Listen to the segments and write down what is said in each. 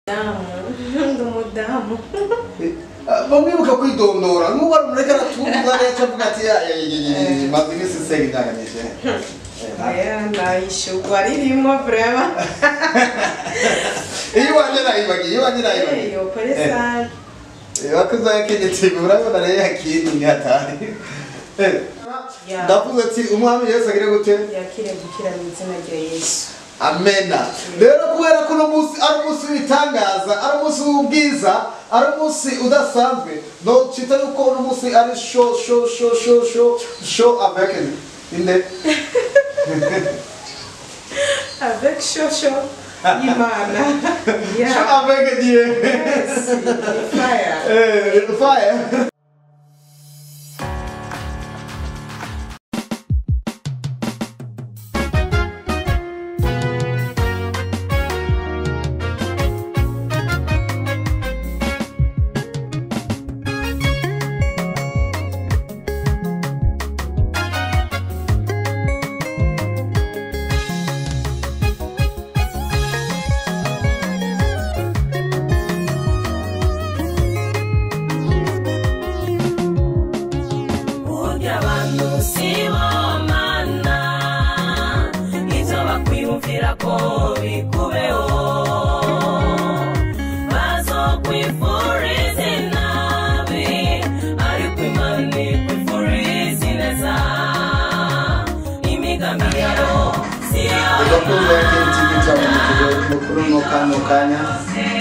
Umudamu bamwe bukakwidondora n'ubu barumureka aratumva yaca avuga ati maze imisi senga indanganije nayishugwa ririmo vrema iyo wanje nayibagiye wakuza yakenyetse urabona rero yakintu ni hatari ndavuze ati umwami Yesu agire gute yakire gukira mu izina rya Yesu. Amena. Rero kubera ko no musi ari umunsi w'itangaza, ari umunsi w'ubwiza, ari umunsi udasanzwe. No cita yuko no musi ari show avec inde. Avec show Imana. Show avec Dieu. Yes. Fire. Fire.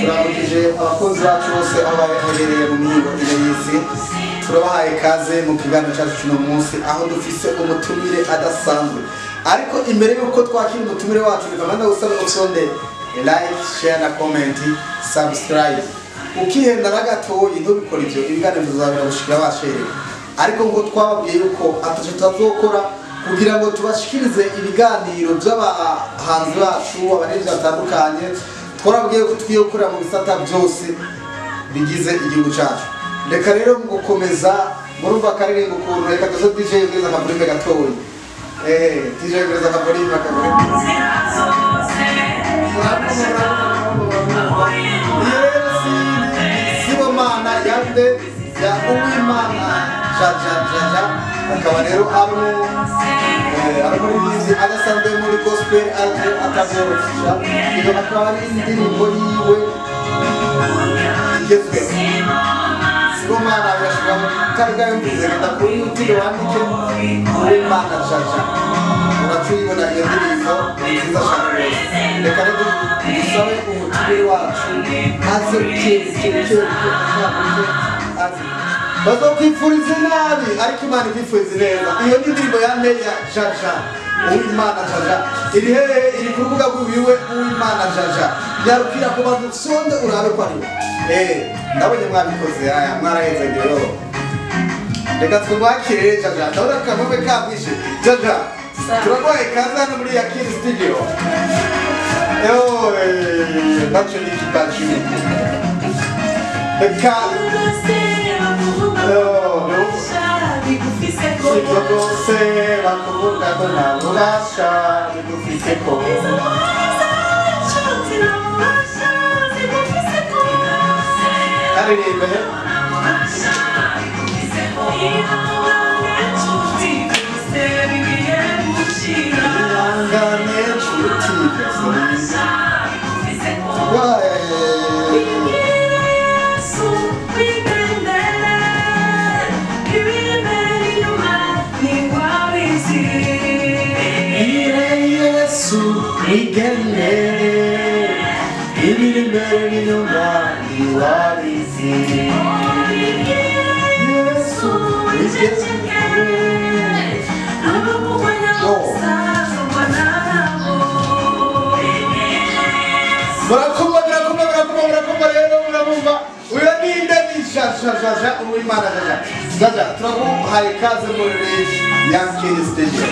Turamukije abakozi bacu bose aho baherereye mu mihingo ine y'isi. Turabahaye kaze mu kiganiro cyacu cy'uno munsi aho dufise umutumire adasanzwe. Ariko imbere yuko twakira umutumire wacu bikamanda gusaba optionde like, share na comment, subscribe. Ukihenda na gatoyi ntubikora ivyo ibiganiro bizabera gushikira bashereye. Ariko ngo twababwiye yuko ataje tazokora kugira ngo tubashikirize ibiganiro by'abahanzi bacu abarezi batandukanye. Twarabwiye ko tugiye gukora mu bisata byose bigize igihugu cyacu. Reka rero gukomeza murumva karirimbo ukuntu reka tuzo DJ yongeza akaburime gatoyi. DJ yongeza akaburime Sibomana yande ya Uwimana jaja akaba rero ari muri adasanzwe muri gospel atavyorosha iyo akaba ari indirimbo yiwe igezweho. Sibomana yashobora kariga yumvize ndakuri utire wandike Uwimana jaja uracuyibona iyo ndirimbo nziza cyane rwose. Reka rero dusabe umutire wacu aze bazokwifuriza nabi ariko Imana ikwifuriza neza. Iyo ni indirimbo ya Neya Jaja Uwimana Jaja iri hehe iri ku rubuga rw'iwiwe Uwimana Jaja yarukira ku bantu sonde urabe ko ari ndabonye mwabikoze aya mwarahezagireho. Reka twubakire Jaja ndabona kamwe kabwishe Jaja turabaye kaza hano muri Yakiri Studio. Nacho ni kipaji reka Sikose bakuvuga ko nabubasha bigufise ko karirimbe Ngane chuti Uwimana Jaja. Jaja, turaguhaye kaze muri Yakiri Studio.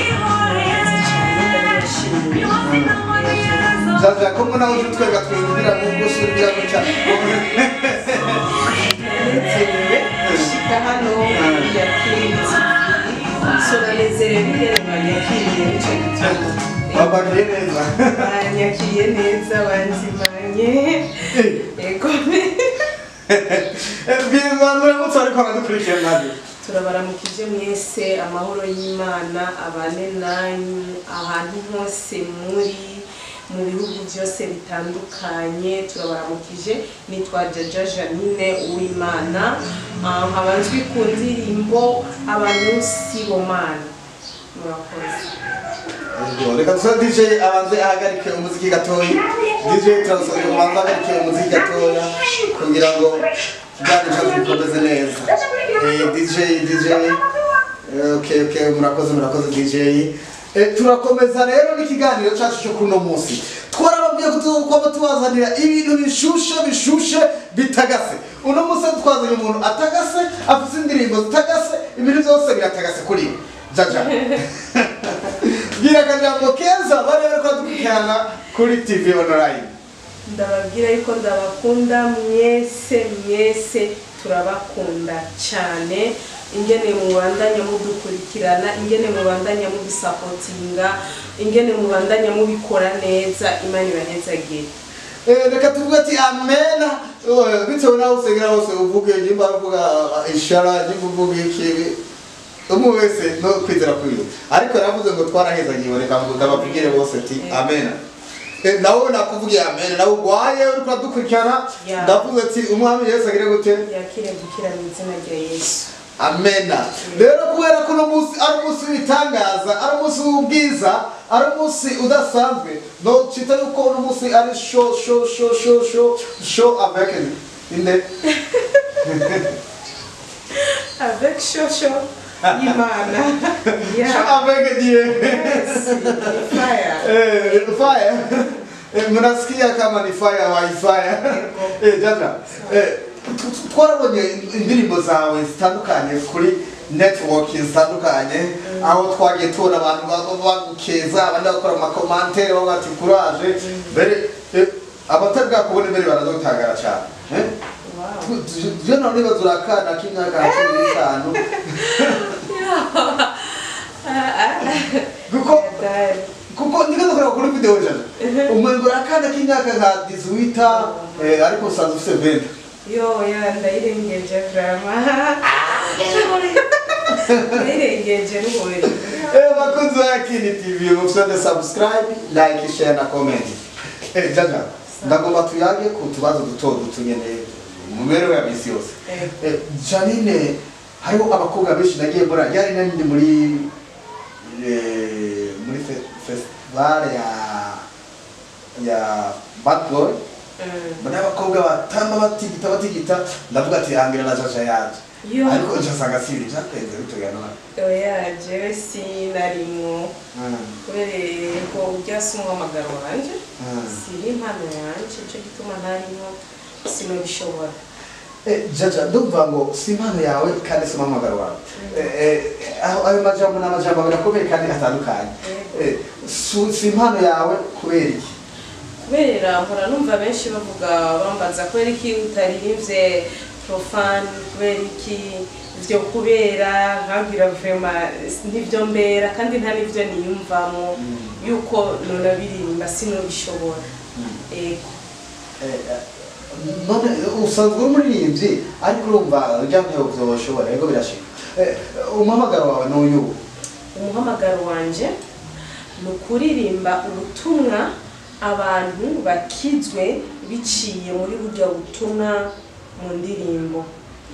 Jaja, como nawe twega twinjira mu gusubira mu cyane. Shika hano Yakiri. Soranezere bigere Yakiri cyo gituma. Babagire neza. Banyakiye neza banzimanye. Ego. Bwizandura mutse ariko baradukurikirana. Turabaramukije mwese amahoro y'Imana abane nanyu ahantu hose muri mu bihugu byose bitandukanye. Turabaramukije, nitwa Jaja Janine Uwimana, nk'abanzwi ku ndirimbo Abanusi Bomana. Murakoze. Reka tusa DJ abanze ahagarike umuziki gatoya. DJ transfer ubanza ahagarike umuziki gatoya kugira ngo kijyane cyacu gikomeze neza. DJ okay murakoze DJ. Turakomeza rero n'ikiganiro cyacu cyo kuno munsi. Twarababwiye ko tubazanira ibintu bishushe bitagase. Uno munsi twazanye umuntu atagase, afite indirimbo zitagase, ibintu byose biratagase kuri Jaja. Gira kajambo keza bari ko dukurikirana kuri TV online. Ndababwira yuko ndabakunda mwese turabakunda cyane. Ingene mubandanya mudukurikirana, ingene mubandanya mubisapotinga, ingene mubandanya mubikora neza, Imana ibahezagiye. Reka tuvuga ati amen. Bitewe naho usengera hose uvuge nimba uvuga ishara n'uvuga ikibi. Wese no kwizera kwiyo. Ariko navuze ngo twarahezagiye, reka ngo ndababwire bose ati amen. Nawe nakuvugiye amen, nawe ugwaye uri kudukurikirana, ndavuze ati umwami Yesu agire gute? Yakire gukira mu izina rya Yesu. Amen. Rero kubera ko no munsi ari umunsi w'itangaza, ari umunsi w'ubwiza, ari umunsi udasanzwe, no cita yuko no munsi ari show avec inde avec show Imana. Show avec Dieu. Fire. Fire. Mnasikia kama ni fire wa fire. Jaja. Twarabonye indirimbo zawe zitandukanye kuri network zitandukanye, aho twagiye tubona abantu bagukeza, abandi bakora ama commentaire bati courage, bere abatagwa kubona imbere barazotangara cyane. Wow. Je none bazurakana kimyaka 15. Kuko ndikazokora kuri video jana. Umuntu urakana kimyaka nka 18 ariko sanzu ufite 20. Yo ndairengeje vraiment. Ndairengeje n'umuri. Bakunzi ba Yakini TV, musonde subscribe, like, share na comment. Jaja, ndagomba tuyage ku tubazo duto nyene mu mero ya misi yose. Janine, hariho abakobwa benshi nagiye mbona yari nandi muri festival ya Bad Boy. Bana abakobwa batamba batigita ndavuga ati hangira na Jaja yaje. Ariko nsanga siri cyakwenze bitogana. Oya jewe sinarimo. Kubera ko byasumwa amagaro wanje. Siri impano yanje cyo gituma ntarimo sinobishobora. Jaja ndumva ngo simpano yawe kandi soma amagaro wawe. Ayo majambo n'amajambo birakomeye kandi atandukanye. Simpano yawe kubera iki? Kubera nkora numva benshi bavuga bambaza kubera iki utaririmbye profane, kubera iki byo kubera nkabwira vraiment nivyo mbera kandi nta nivyo niyumvamo yuko nona biririmba sinobishobora. None usanzwe umuririmbyi ariko urumva ujyamye uzoshobora yego birashika. Umuhamagaro wawe n'uyu? Umuhamagaro wanje ni kuririmba ubutumwa abantu bakizwe biciye muri buryo butumwa mu ndirimbo.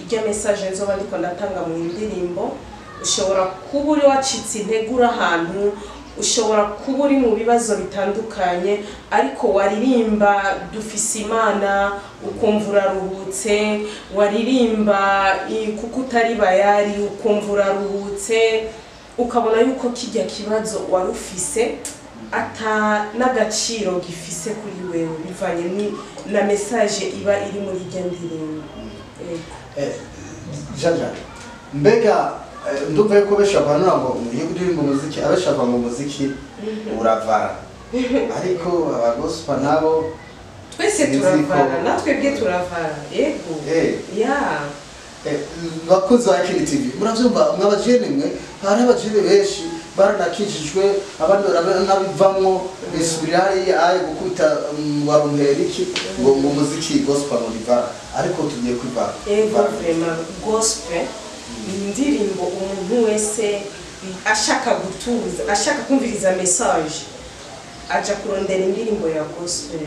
Iryo message nzoba ndiko ndatanga mu ndirimbo, ushobora kuba uri wacitse integura ahantu, ushobora kuba uri mu bibazo bitandukanye, ariko waririmba dufise Imana ukumva uraruhutse, waririmba kuko utari bayari ukumva uraruhutse, ukabona yuko kijya kibazo warufise ata n'agaciro gifise kuri wewe bivanye na message iba iri muri iryo ndirimbo. Jaja, mbega ndumva yuko beshaka ngo iyo uririmba umuziki abeshaka ngo umuziki uravara, ariko abagospa nabo twese turavara, natwe bwe turavara. Yego bakunzi ba Yakini TV, muravyumva mwabajene mwe, hari abajene benshi baranakijijwe abandi barabivamwo bisubira hariya gukubita warumpera iki ngo umuziki gospel mu Rivara ariko tugiye kwivana vraiment gospel indirimbo umuntu wese ashaka gutuza ashaka kumviriza message aja kurondera indirimbo ya gospel.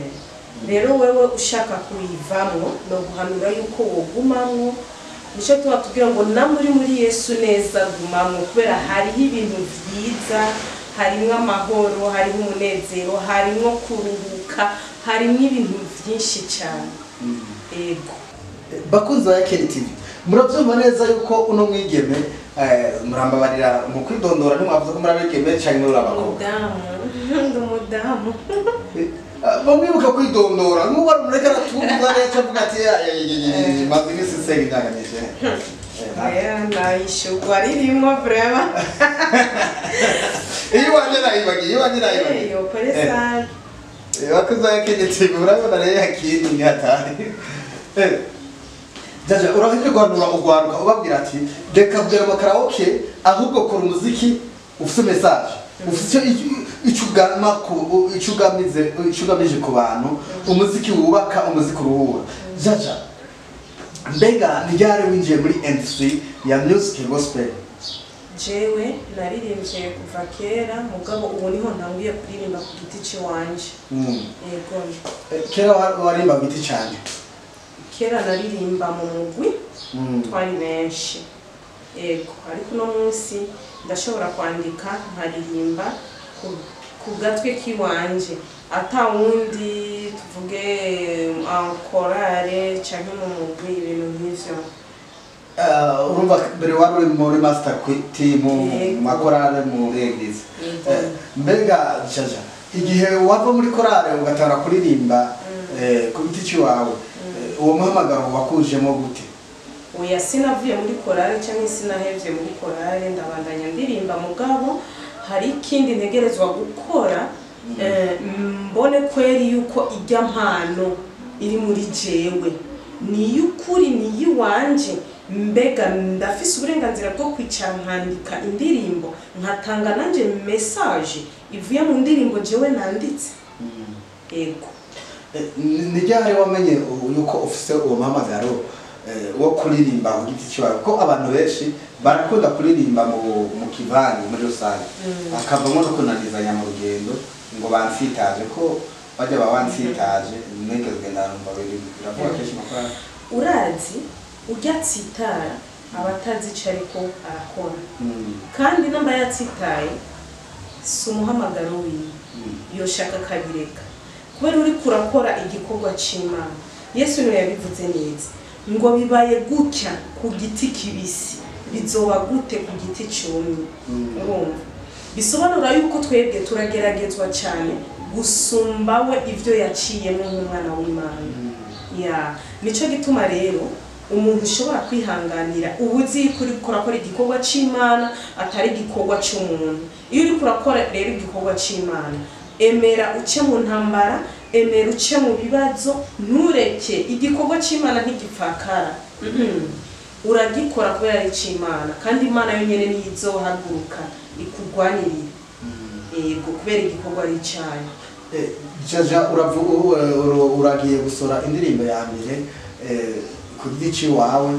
Rero wewe ushaka kuyivamwo no guhanura yuko wogumamwo nico tuba tugira ngo namuri muri Yesu neza gumamwo kubera hari ibintu vyiza harimwo amahoro harimwo umunezero harimwo kuruhuka harimwo ibintu vyinshi cyane. Ego bakunzi ba Keri TV murabyumva neza yuko uno mwigeme murambabarira mu kwidondora ntimwavuze ko murabigeme cyane murabakobwa umudamu bamwibuka kwidondora n'ubu barumureka aratumva neza avuga ati maze iminsi senga indangamije nayishugwa ririmo vraiment iyo wanje nayibagiye bakunzi ba Keri TV murabona rero yakindi ni hatari Jaja urahije guhanura ugwaruka ubabwira ati reka bwera makaraoke ahubwo kora umuziki ufite message ufite icugamije ku bantu umuziki wubaka umuziki uruhura. Jaja mbega ntiryari winjiye muri industry ya music gospel? Jewe naririmbye kuva kera mugabo ubu niho ntanguye kuririmba ku giti ciwanje. Yego kera warimba giti cyane kera naririmba mu mugwi twari benshi. Yego ariko no munsi ndashobora kwandika nkaririmba ku gatwe kiwanje ata wundi tuvuge chorale canke mu mugwi ibintu nk'ivyo. Urumva mbere wari muri master team makorale mu eglise. Mbega Jaja igihe wava muri korale ugatara kuririmba ku giti ciwawe uwo muhamagaro wakujemo gute? Oya sinavuye muri korale cyangwa sinahevye muri korale ndabandanya ndirimba mugabo hari ikindi ntegerezwa gukora mbone kweri yuko ijya mpano iri muri jewe ni yukuri ni yiwanje mbega ndafise uburenganzira bwo kwicara nkandika indirimbo nkatanga nanje message ivuye mu ndirimbo jewe nanditse. Ego nijyari wamenye yuko ufise uwo muhamagaro wo kuririmba ku giti cyawe ko abantu benshi barakunda kuririmba mu kivangi muri rusange akavamo no kunanizanya mu rugendo ngo bansitaje ko bajya bawansitaje mweke genda numva biravuga kenshi makora urazi ujya tsitara abatazi cyariko arakora kandi namba yatsitaye sumuhamagaro wiwe yoshaka kabireka kubera uri kurakora igikorwa c'Imana. Yesu niwe yabivuze neza ngo bibaye gutya ku giti kibisi bizoba gute ku giti cyumye. Urumva bisobanura yuko twebwe turageragezwa cyane gusumba we ivyo yaciyemo nk'umwana w'Imana. Ya nico gituma rero umuntu ushobora kwihanganira ubuzi kuri kurakora igikorwa c'Imana atari igikorwa c'umuntu. Iyo uri kurakora rero igikorwa c'Imana emera uce mu ntambara emera uce mu bibazo ntureke igikorwa c'Imana ntigipfakara. Uragikora kubera ari c'Imana kandi Imana yonyene niyo izohaguruka ikugwanirira. Yego kubera igikorwa ari cyayo. Jaja uragiye gusora indirimbo ya mbere ku giti wawe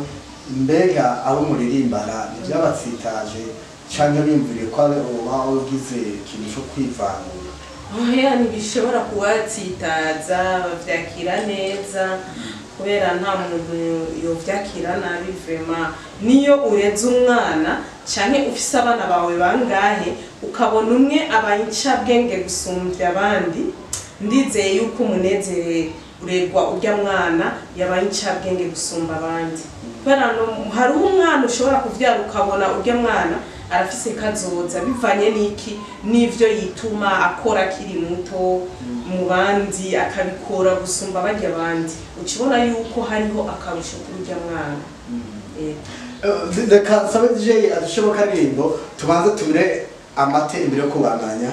mbega abo muririmbana nibyabatsitaje cyangwa bimviriye ko wawe ugize ikintu cyo kwivangura? Oya ntibishobora kubatsitaza bavyakira neza kubera nta muntu yovyakira nabi vraiment. Niyo ureze umwana canke ufise abana bawe bangahe ukabona umwe abancabwenge gusumbya abandi ndizeye yuko umunezere uregwa urya mwana yabancabwenge gusumba abandi. Kubera no hari umwana ushobora kuvyara ukabona urya mwana arafise kazoza bivanye niki nivyo yituma akora kiri muto mu bandi akabikora gusumba abajya abandi ukibona yuko hariho akarusho kuri urya mwana. Reka sabe DJ adushoboka karirimbo tubanze tumire amate imbere yo kubandanya.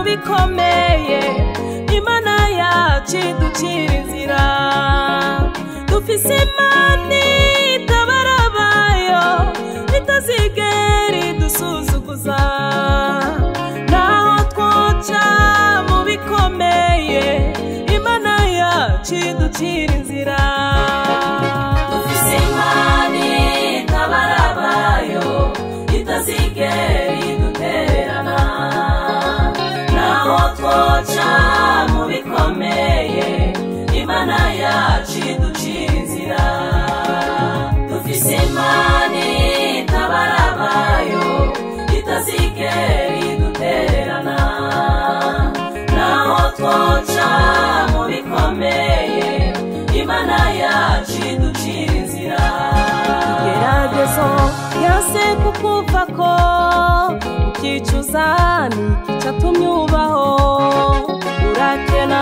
bikomeye Imana yacu iducira inzira dufise Imana itabarabayo itazigera idusuzuguza naho twoca mu bikomeye Imana yacu iducira inzira dufise Imana itabarabayo itazigera idutererana naho twoca mu bikomeye Imana yacu iducira inzira dufise Imana itabarabayo itazigera idutererana naho twoca mu bikomeye Imana yacu iducira inzira igeragezo yase kukuvako ukicuza n'igicatumye ubaho urakena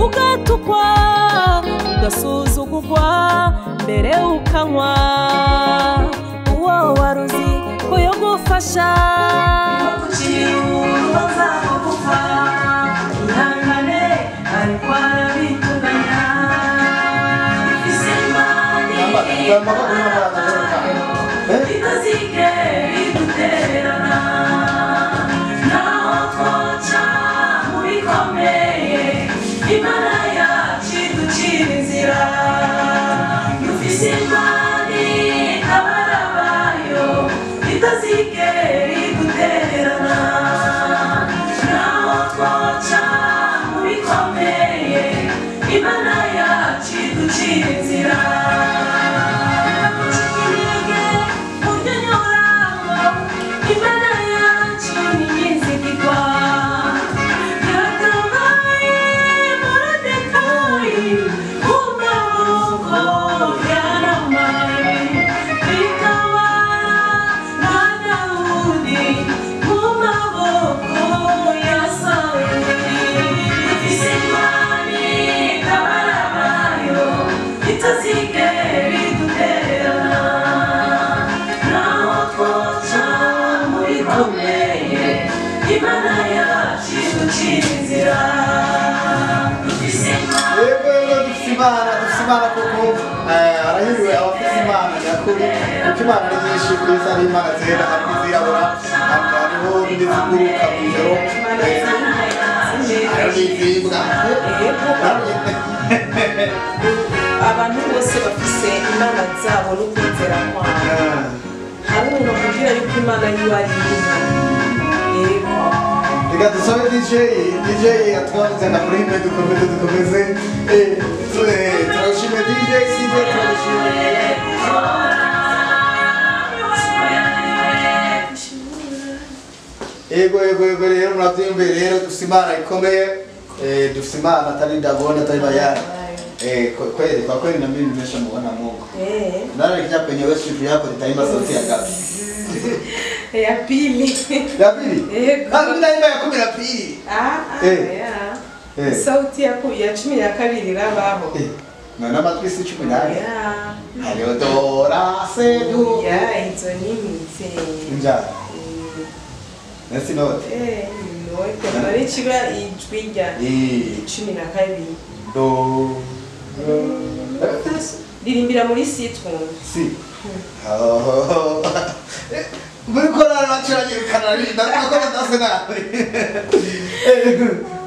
ugatukwa ugasuzugurwa mbere ukanywa uwo waruzi ko yogufasha kugira urubanza rwo gupfa ihangane ariko arabitunganya ifise Imana itazigera idutererana naho twoca mu bikomeye Imana yacu iducira inzira dufise Imana itabarabayo itazigera idutererana naho twoca mu bikomeye Imana yacu iducira inzira Imana yacu ni yizigirwa yatabaye Moridekayi mu maboko ya Namani itabara na Dawudi mu maboko ya Sawuli ifise Imana itabarabayo itazigera idutererana naho twoca mu bikomeye Imana yacu iducira inzira dufise Imana kuko arahiriwe abafise Imana nyakuri kuko Imana ni nyinshi ku isi ari Imana zera hari izirabura hariho n'iziguruka mw'ijoro hariho n'izibwa abantu bose bafise Imana zabo n'ukwizera kwabo hari umuntu akubwira yuko Imana yiwe ari inka yego reka dusabe DJ atwarize na kuri mwe dukomeze turashimye DJ Sibe turashimye ego rero murabyumve rero dufise Imana ikomeye dufise Imana atari ndabona atari bayani kwa kweli na mimi nimeshamuona Mungu nani kijana kwenye worship yako nitaimba sauti ya ngapi ya pili mimi naimba ya 12 sauti yako ya 12 rabaho na matrisi 18 hayo dora sedu hizo nini nja nasi note note bari chiba ijwiga 12 do dirimbira muri sitwe si muri korana baciranye kanari ndakora ndase nawe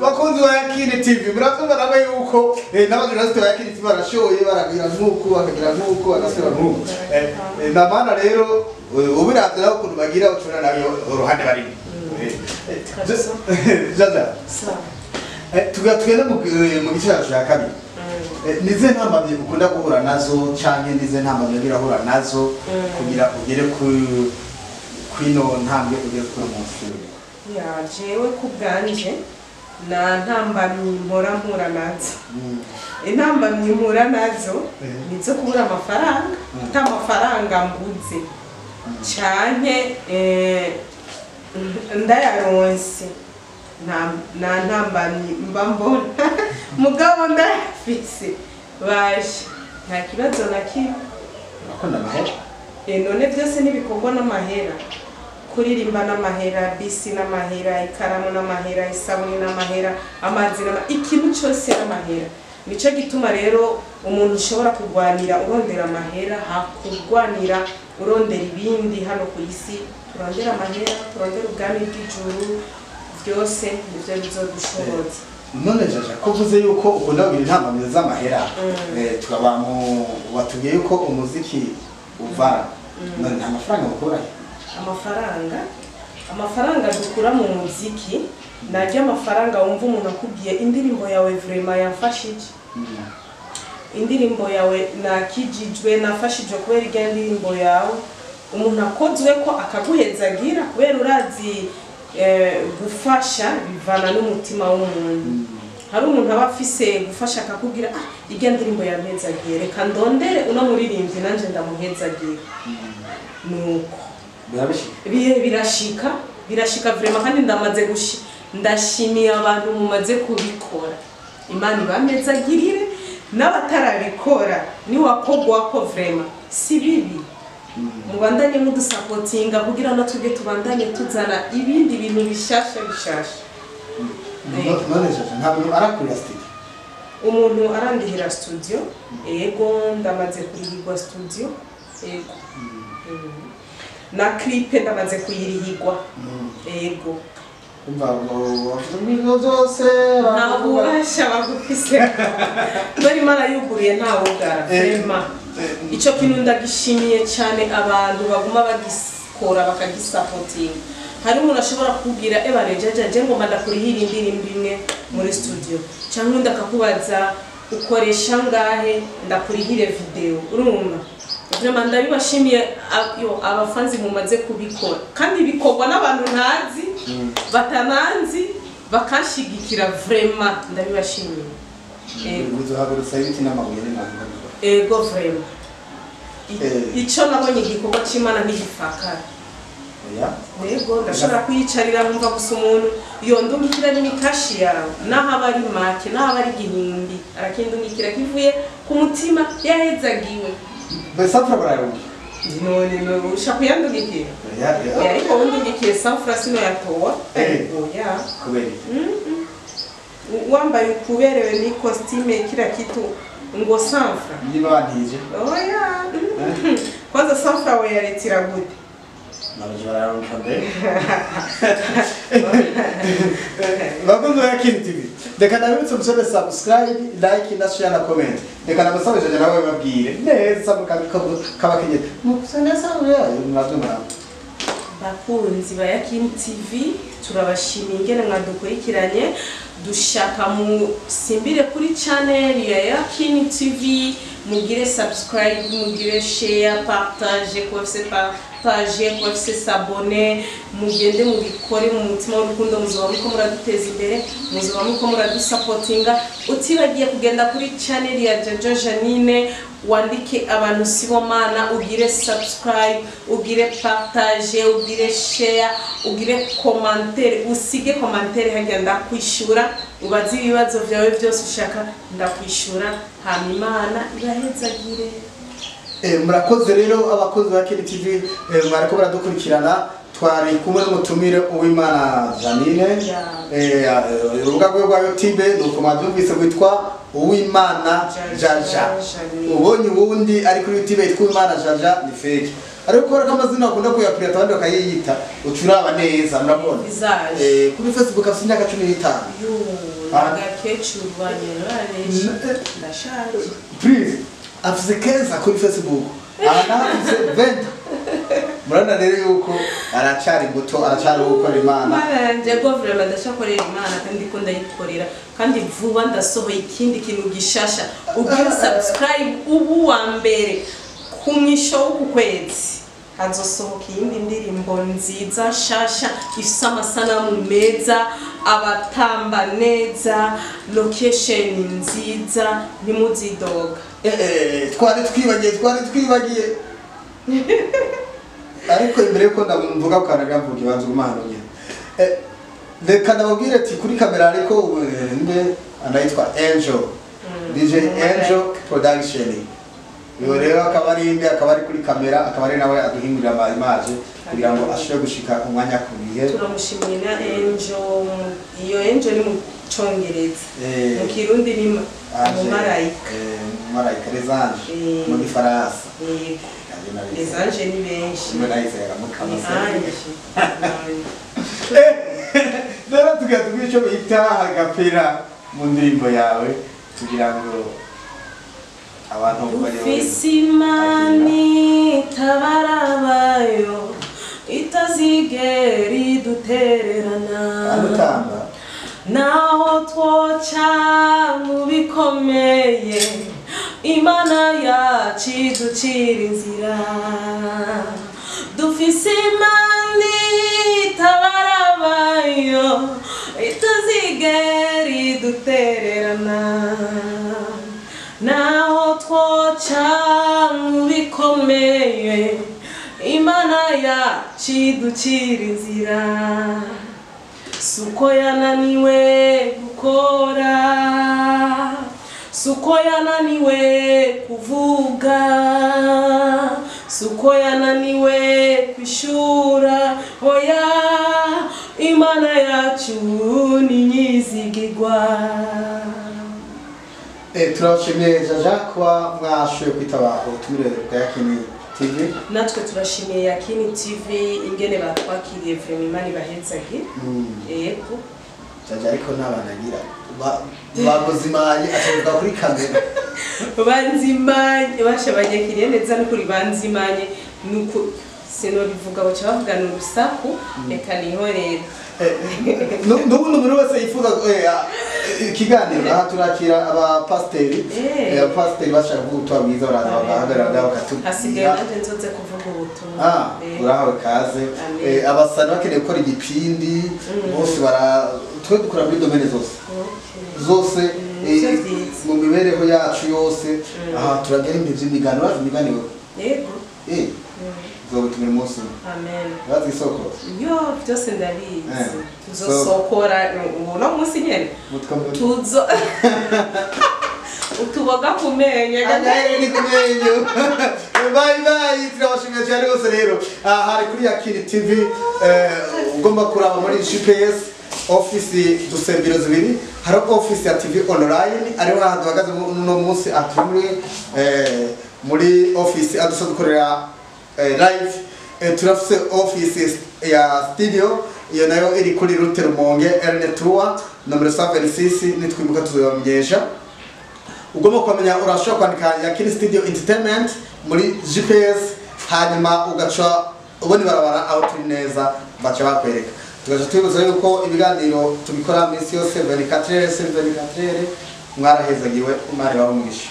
bakunzi wa Yakini TV muravyumva nawe yuko n'abajuriste ba Yakini TV barashoye baragira nkuko bakagira nkuko bagasera nkuko namana rero ubiravye naho kuntu bagira ucuna nayo uruhande bari jaja tugatwena mu gice cya kabiri nize ntambamye ukunda guhura nazo canke nize ntambamye birahura nazo kugira ugere kwino ntambwe ugere ku munsi ya jewe kubganje na ntambamye mpora nazo intambamye mpora nazo nizo kubura amafaranga amafaranga mbuze canke ndayaronse na ntambamye mba mbona mugabo ndafise baje nta kibazo na kimwe akunda mahera none byose nibikorwa n'amahera kuririmba n'amahera, bisi n'amahera, ikaramu n'amahera, isabuni n'amahera, amazi ikintu cyose n'amahera. Nico gituma rero umuntu ushobora kurwanira urondera amahera hakurwanira urondera ibindi hano ku isi. Turondera amahera, turondera ubwami bw'ijuru, byose nivyo bizodushoboza. None jaja ko vuze yuko ukunda kugira intambamyi z'amahera, tukaba watubwiye yuko umuziki uvara, none nta mafaranga mukura? Amafaranga dukura mu muziki naryo amafaranga wumva umuntu akubwiye indirimbo yawe vraiment yamfashije, indirimbo yawe nakijijwe nafashijwe kubera irya ndirimbo yawe, umuntu akozwe ko akaguhezagira kubera urazi gufasha bivana n'umutima w'umuntu. Hari umuntu aba afise gufasha akakubwira irya ndirimbo yampezagiye reka ndondere uno muririmbyi nanje ndamuhezagira. Nuko birashika vraiment kandi ndamaze ndashimiye abantu mumaze kubikora. Imana ibamezagirire n'abatarabikora ni wakogwa ko vraiment si bibi. Mubandanye mudusapotinga kugira ngo twebwe tubandanye tuzana ibindi bintu bishasha. None jaja ntabwo arakurira studio? Umuntu arandihira studio, ego ndamaze kurihirwa studio, ego. Na clip ndamaze kuyirihirwa, ego. Ntabwo ubasha bagufise bari mara yuguriye ntawugara vraiment. Ico kintu ndagishimiye cyane abantu baguma bagikora bakagisapotinga. Hari umuntu ashobora kubwira jaja ngo ndakurihira indirimbo imwe muri studio cyangwa ndakakubaza ukoresha ngahe ndakurihire video, urumva vraiment ndabibashimiye abafanzi mumaze kubikora kandi bikorwa n'abantu ntazi batananzi bakashigikira vraiment ndabibashimiye. Ego vraiment ico nabonye igikorwa c'Imana ntigifakara. Ego ndashobora kuyicarira nkumva gusa umuntu yondungikira n'imikashi yawe naho abari make naho abari igihumbi arakindungikira kivuye ku mutima yahezagiwe. Besafra bararundi none ushaka yandungikira ariko wundungikiye Safra sino yatowa oya kubera wambaye ukuberewe ni costume kila kitu ngo Safra niba bantije oya kwanza Safra we yaretira gute bakunze ya Kini TV reka nabitse musore subscribe like na share na comment reka nabasabe jaja nawe babwire neza mukabakenye musanesa yayo mwaduma. Bakunzi ba Kini TV turabashimiye ingene mwadukurikiranye, dushaka musimbire kuri channel ya Kini TV, mugire subscribe, mugire share, partage, partager, s'abonner, mugende mubikore mu mutima w'urukundo, muzoba muko muraduteza imbere, muzoba muko muradusupportinga. Utibagiye kugenda kuri channel ya Jojo Janine wandike abantu Sibomana, ugire subscribe, ugire partage, ugire share, ugire commentaire, usige commentaire hajya ndakwishura, ubazi ibibazo byawe byose ushaka ndakwishura, Imana ibahezagire. Murakoze rero abakozi ba Kini TV mwariko baradukurikirana, twari kumwe n'umutumire Uwimana Janine urubuga rwa YouTube nuko mwabyumvise witwa Uwimana Jaja. Ubonye ubundi ari kuri YouTube yitwa Uwimana Jaja ni fake, ariko ko amazina akunda kuyapirata abandi bakayiyita ucuraba neza murabona kuri Facebook afite imyaka 15 agakecuru banyerane ndashaje please afite keza kuri Facebook anavuze venda murana rero yuko aracari muto aracari gukora Imana nje government ndashakorera Imana kandi ko ndayikorera kandi vuba ndasohoye ikindi kintu gishasha. Ugire subscribe ubu wa mbere kumisho ukwezi hazosohoka iyindi ndirimbo nziza shasha ifite amasanamu meza, abatamba neza, location nziza, ntimuzidoga. Twari twibagiye ariko imbere yuko ndamvuga ukanaga mvuga ibanze umahano nyine reka ndababwire ati kuri kamera ariko nde anayitwa Angel DJ Angel Production Yo rero akaba ari inde akaba ari kuri kamera akaba ari nawe aduhindurira ama image kugira ngo ashobore gushika umwanya kubiye. Turamushimiye na Angel, iyo Angel ni mu Congereza. Mu Kirundi ni umumarayika. Umumarayika les anges mu Gifaransa. Les anges ni benshi. Umumarayika mukamasa. Rero tugatubwira icyo bita agapira mu ndirimbo yawe kugira ngo abantu Fisimani tabarabayo itazigeri dutererana Anutamba naho twoca mu bikomeye Imana yacu iducira inzira dufise imani tabarabayo itazigeri dutererana naho twoca mu bikomeye Imana yacu iducira inzira suko yananiwe gukora suko yananiwe kuvuga suko yananiwe kwishura oya Imana yacu ni nyizigirwa. turashimiye Jaja kuba mwashoboye kwitaba ubutumire bwa Yakini TV. Natwe turashimiye Yakini TV ingene batwakiriye vraiment Imana ibahezage. Yego. Jaja ariko nabanagira bagozimanye atavuga kuri kamera. Banzimanye bashabanyekiriye neza no kuri banzimanye nuko sino bivuga ngo cyavugana urusaku reka nihorera. N'ubundi muri wese yifuza ikiganiro aha turakira abapasiteri abapasiteri bashaka kuvuga ubutumwa bwiza baraza bagahagarara bakatubwira hasigaye nanjye nzoze kuvuga ubutumwa urahawe kaze abasani bakeneye gukora igipindi bose twe dukora muri domene zose mu mibereho yacu yose aha turagera imbere imiganiro yego zobutumira umunsi amen bazi isoko yo byose ndabizi tuzosokora uno munsi nyene tuzo utuboga kumenye ni kumenyo bye bye turabashimira cyane rwose rero hari kuri Yakini TV ugomba kuraba muri GPS office dusembiro zibiri hari office ya TV online ariho hantu hagaze no munsi atumwe muri office adusokorera live turafise office ya studio iyo nayo iri kuri Route Rumonge L3 numero 76 nitwimuka tuzobamenyesha ugomba kumenya urashobora kwandika Yakini Studio Entertainment muri GPS hanyuma ugaca ubone barabara aho turi neza baca bakwereka tugaca twibuza yuko ibiganiro tubikora minsi yose 24 mwaraheza giwe umari wa umugisha.